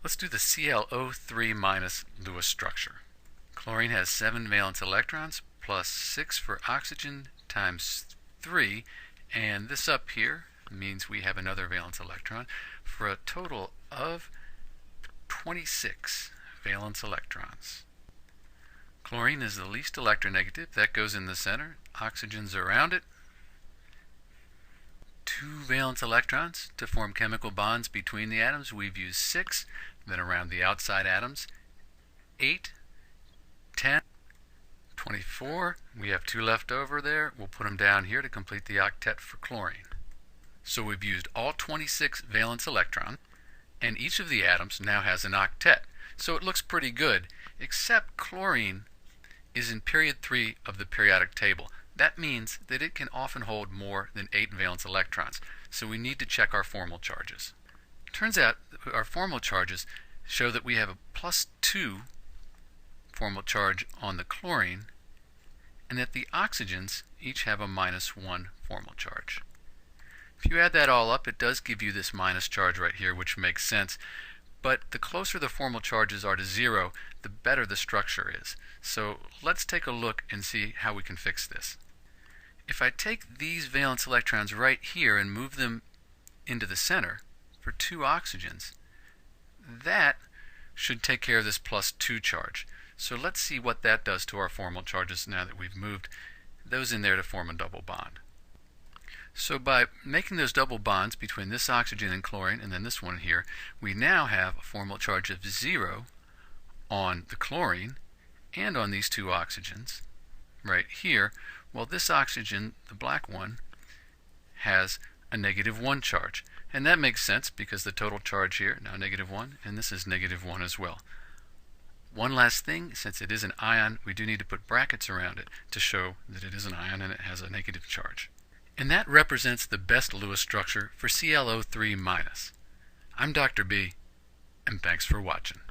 Let's do the ClO3- Lewis structure. Chlorine has 7 valence electrons plus 6 for oxygen times 3, and this up here means we have another valence electron for a total of 26 valence electrons. Chlorine is the least electronegative. That goes in the center. Oxygen's around it. 2 valence electrons to form chemical bonds between the atoms. We've used 6. Then around the outside atoms, 8, 10, 24. We have 2 left over there. We'll put them down here to complete the octet for chlorine. So we've used all 26 valence electrons, and each of the atoms now has an octet. So it looks pretty good, except chlorine is in period 3 of the periodic table. That means that it can often hold more than 8 valence electrons. So we need to check our formal charges. Turns out our formal charges show that we have a +2 formal charge on the chlorine, and that the oxygens each have a -1 formal charge. If you add that all up, it does give you this minus charge right here, which makes sense. But the closer the formal charges are to 0, the better the structure is. So let's take a look and see how we can fix this. If I take these valence electrons right here and move them into the center for 2 oxygens, that should take care of this +2 charge. So let's see what that does to our formal charges now that we've moved those in there to form a double bond. So by making those double bonds between this oxygen and chlorine and then this one here, we now have a formal charge of 0 on the chlorine and on these 2 oxygens right here, while this oxygen, the black one, has a -1 charge. And that makes sense because the total charge here, now -1, and this is -1 as well. One last thing, since it is an ion, we do need to put brackets around it to show that it is an ion and it has a negative charge. And that represents the best Lewis structure for ClO3-. I'm Dr. B, and thanks for watching.